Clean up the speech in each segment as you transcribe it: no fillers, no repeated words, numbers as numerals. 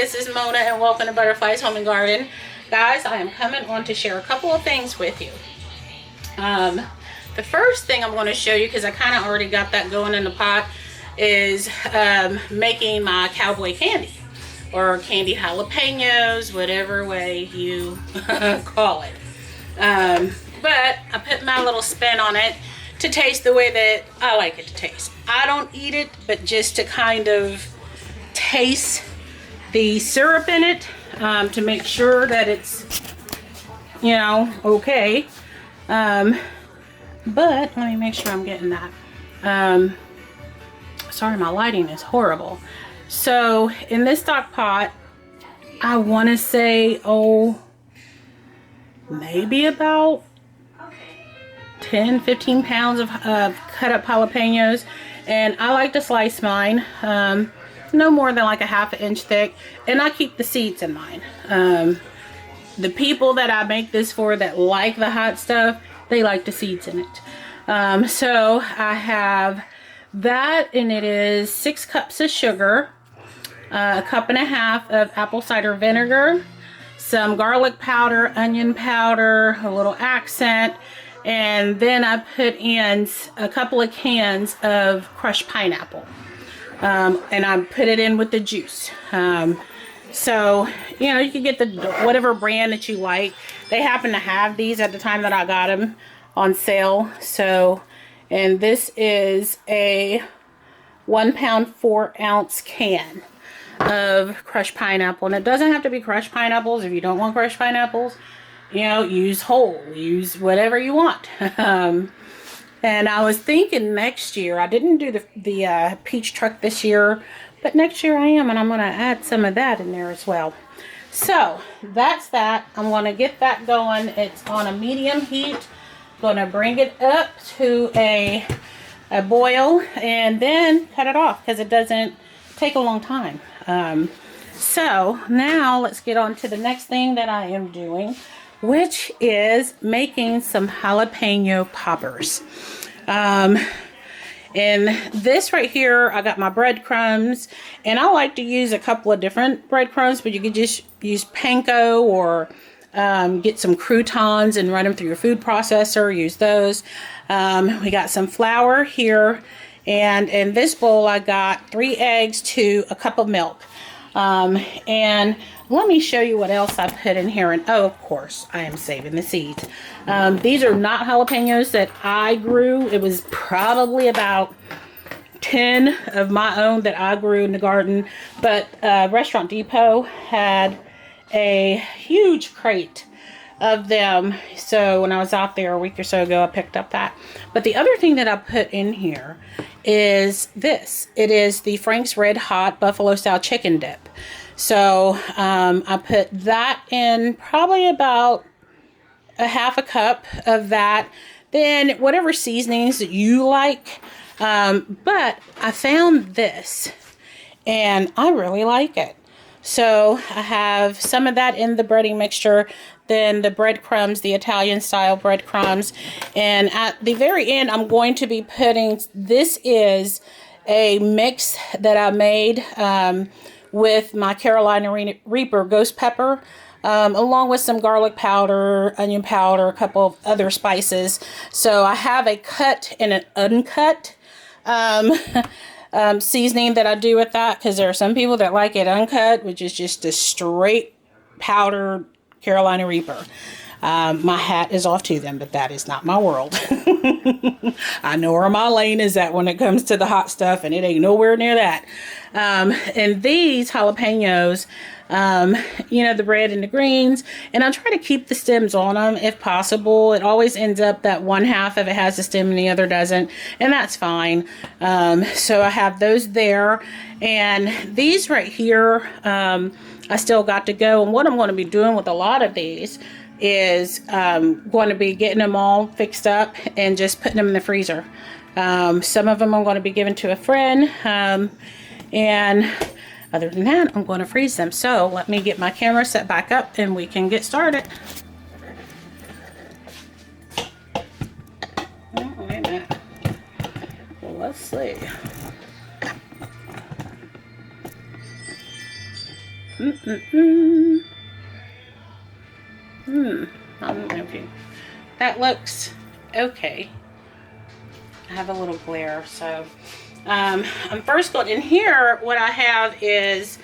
this is Mona and welcome to Butterflies Home and Garden. Guys, I am coming on to share a couple of things with you. The first thing I'm going to show you, because I kind of already got that going in the pot, is making my cowboy candy or candied jalapenos, whatever way you call it. But I put my little spin on it to taste the way that I like it to taste. I don't eat it, but just to kind of taste the syrup in it, to make sure that it's, you know, okay. But let me make sure I'm getting that. Sorry, my lighting is horrible. So in this stock pot, I want to say, maybe about 10-15 pounds of cut up jalapenos, and I like to slice mine no more than like a ½ inch thick, and I keep the seeds in mine. The people that I make this for that like the hot stuff, they like the seeds in it. So I have that, and it is 6 cups of sugar, a cup and a half of apple cider vinegar, some garlic powder, onion powder, a little accent, and then I put in a couple of cans of crushed pineapple, and I put it in with the juice. So, you know, you can get the whatever brand that you like. They happen to have these at the time that I got them on sale. So, and this is a 1 pound 4 ounce can of crushed pineapple, and it doesn't have to be crushed pineapples. If you don't want crushed pineapples, you know, use whole, use whatever you want. And I was thinking next year, I didn't do the peach truck this year, but next year I am, and I'm going to add some of that in there as well. So that's that. I'm going to get that going. It's on a medium heat. Going to bring it up to a boil and then cut it off because it doesn't take a long time. So now let's get on to the next thing that I am doing, which is making some jalapeno poppers. And this right here, I got my breadcrumbs, and I like to use a couple of different breadcrumbs, but you could just use panko or get some croutons and run them through your food processor, use those. We got some flour here, and in this bowl I got 3 eggs to a cup of milk. And let me show you what else I put in here. And oh, of course, I am saving the seeds. These are not jalapenos that I grew. It was probably about 10 of my own that I grew in the garden. But Restaurant Depot had a huge crate of them. So when I was out there a week or so ago, I picked up that. But the other thing that I put in here is this. It is the Frank's Red Hot Buffalo Style Chicken Dip. So I put that in, probably about a ½ cup of that. Then whatever seasonings that you like. But I found this, and I really like it. So I have some of that in the breading mixture, then the breadcrumbs, the Italian style breadcrumbs, and at the very end I'm going to be putting, this is a mix that I made with my Carolina Reaper ghost pepper, along with some garlic powder, onion powder, a couple of other spices. So I have a cut and an uncut seasoning that I do with that, because there are some people that like it uncut, which is just a straight powdered Carolina Reaper. My hat is off to them, but that is not my world. I know where my lane is at when it comes to the hot stuff, and it ain't nowhere near that. And these jalapenos, you know, the red and the greens, and I try to keep the stems on them if possible. It always ends up that one half of it has a stem and the other doesn't, and that's fine. So I have those there, and these right here, I still got to go. And what I'm going to be doing with a lot of these is going to be getting them all fixed up and just putting them in the freezer. Some of them I'm going to be giving to a friend, and other than that, I'm going to freeze them. So let me get my camera set back up and we can get started. Oh, wait a minute. Well, let's see. I don't know if that looks okay. I have a little glare, so I'm first going in here. What I have is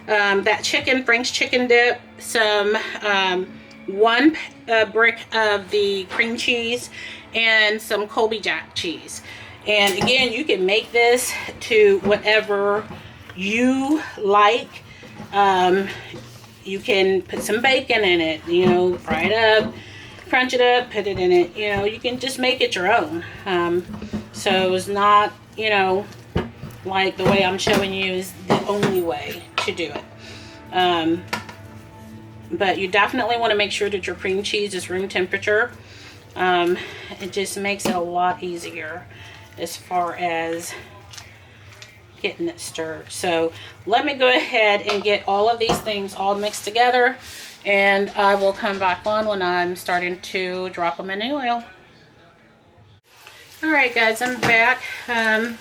that Frank's chicken dip, some one brick of the cream cheese, and some Colby Jack cheese. And again, you can make this to whatever you like. You can put some bacon in it, you know, fry it up, crunch it up, put it in it. You know, you can just make it your own. So it's not, you know, like the way I'm showing you is the only way to do it. But you definitely want to make sure that your cream cheese is room temperature. It just makes it a lot easier as far as getting it stirred. So let me go ahead and get all of these things all mixed together, and I will come back on when I'm starting to drop them in the oil. Alright guys, I'm back. I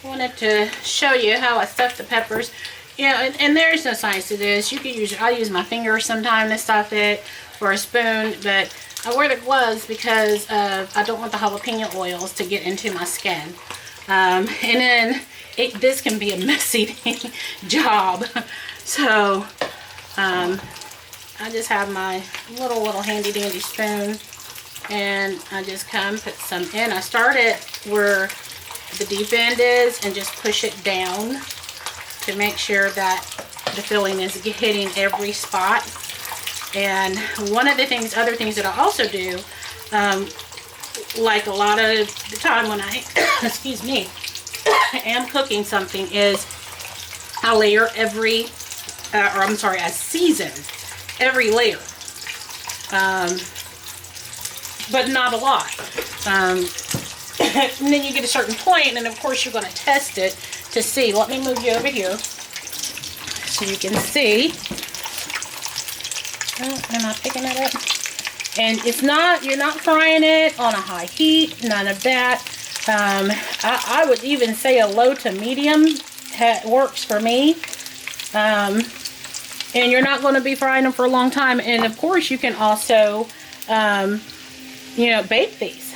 wanted to show you how I stuff the peppers. Yeah, and there's no science to this. You can use, I use my finger sometime to stuff it, or a spoon, but I wear the gloves because I don't want the jalapeno oils to get into my skin. And then this can be a messy job. So I just have my little handy dandy spoon, and I just come put some in. I start it where the deep end is and just push it down to make sure that the filling is hitting every spot. And one of the other things that I also do, like a lot of the time when I, excuse me, am cooking something, is I layer every, I season every layer, but not a lot. And then you get a certain point, and of course you're going to test it to see. Let me move you over here so you can see. Oh, am I picking it up? And it's not, you're not frying it on a high heat, none of that. I would even say a low to medium works for me. And you're not going to be frying them for a long time. And of course you can also, you know, bake these.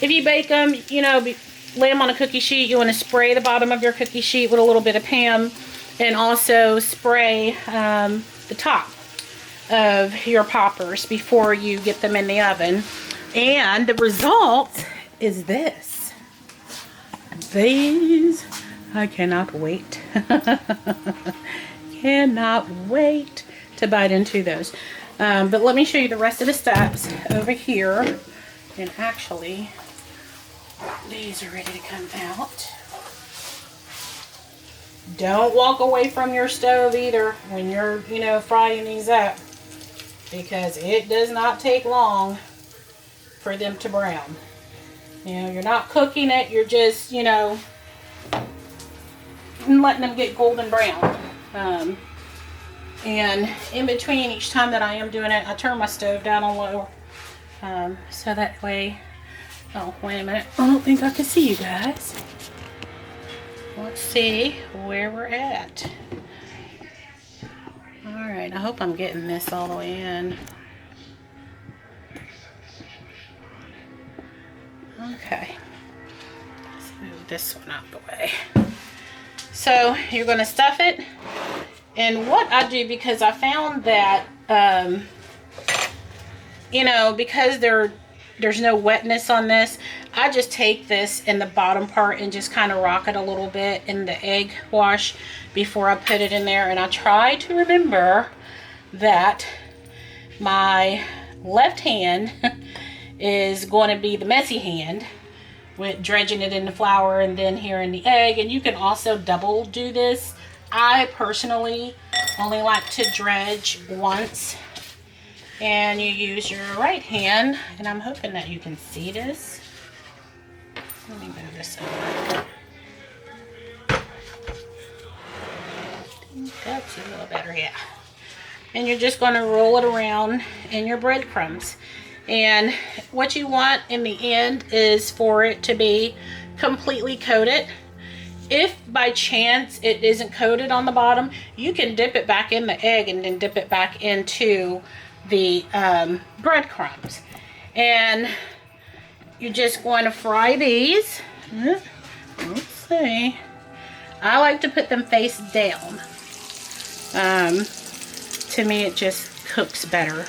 If you bake them, you know, lay them on a cookie sheet. You want to spray the bottom of your cookie sheet with a little bit of Pam, and also spray the top of your poppers before you get them in the oven. And the result is this. These, I cannot wait. Cannot wait to bite into those. But let me show you the rest of the steps over here. And actually, these are ready to come out. Don't walk away from your stove either when you're, you know, frying these up, because it does not take long for them to brown. You know, you're not cooking it, you're just, you know, letting them get golden brown. And in between each time that I am doing it, I turn my stove down on low. So that way, oh, wait a minute, I don't think I can see you guys. Let's see where we're at. Alright, I hope I'm getting this all the way in. Okay, let's move this one out the way. So you're going to stuff it. And what I do, because I found that, you know, because there's no wetness on this, I just take this in the bottom part and just kind of rock it a little bit in the egg wash before I put it in there. And I try to remember that my left hand is going to be the messy hand with dredging it in the flour and then here in the egg. And you can also double do this. I personally only like to dredge once, and you use your right hand, and I'm hoping that you can see this. Let me move this over. That's a little better, yeah. And you're just going to roll it around in your breadcrumbs. And what you want in the end is for it to be completely coated. if by chance it isn't coated on the bottom, you can dip it back in the egg and then dip it back into the breadcrumbs. And you're just going to fry these. Let's see. I like to put them face down. To me, it just cooks better.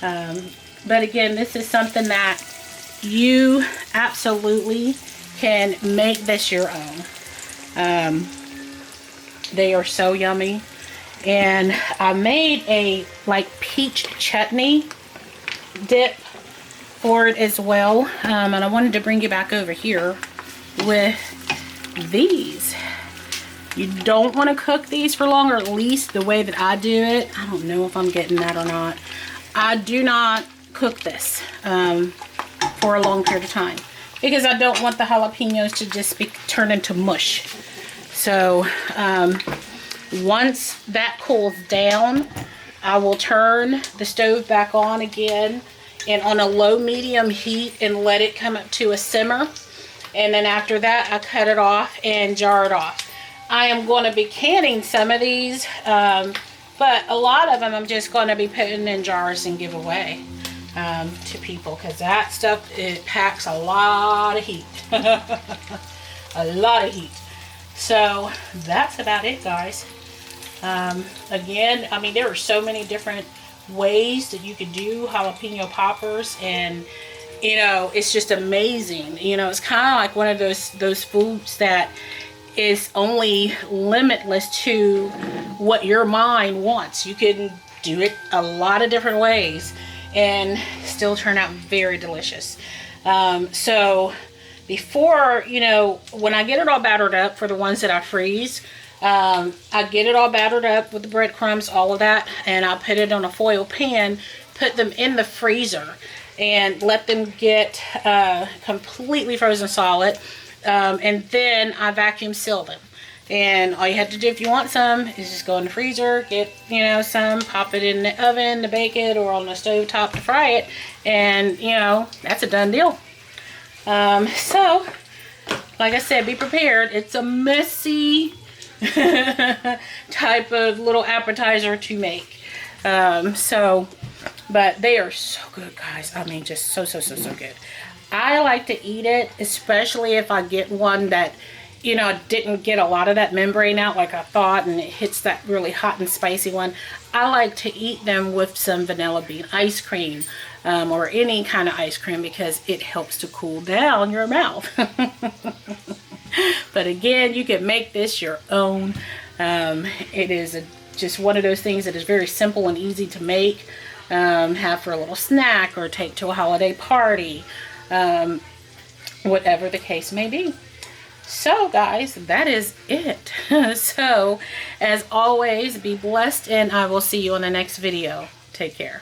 But again, this is something that you absolutely can make this your own. They are so yummy. And I made a like peach chutney dip for it as well. And I wanted to bring you back over here with these. You don't want to cook these for long, or at least the way that I do it. I don't know if I'm getting that or not. I do not cook this for a long period of time because I don't want the jalapenos to just turn into mush. So once that cools down, I will turn the stove back on again and on a low medium heat and let it come up to a simmer. And then after that, I cut it off and jar it off. I am going to be canning some of these, but a lot of them I'm just going to be putting in jars and give away to people, because that stuff, it packs a lot of heat. A lot of heat. So that's about it, guys. Again, I mean, there are so many different ways that you could do jalapeno poppers, and you know, it's just amazing. You know, it's kind of like one of those foods that is only limitless to what your mind wants. You can do it a lot of different ways and still turn out very delicious. So before, you know, when I get it all battered up for the ones that I freeze, I get it all battered up with the breadcrumbs, all of that, and I put it on a foil pan, put them in the freezer, and let them get completely frozen solid. And then I vacuum seal them. And all you have to do if you want some is just go in the freezer, get, you know, some, pop it in the oven to bake it, or on the stove top to fry it, and, you know, that's a done deal. So, like I said, be prepared. It's a messy type of little appetizer to make. But they are so good, guys. I mean, just so good. I like to eat it, especially if I get one that, you know, didn't get a lot of that membrane out like I thought, and it hits that really hot and spicy one. I like to eat them with some vanilla bean ice cream, or any kind of ice cream, because it helps to cool down your mouth. But again, you can make this your own. It is just one of those things that is very simple and easy to make. Have for a little snack, or take to a holiday party. Whatever the case may be. So guys, that is it. So as always, be blessed, and I will see you on the next video. Take care.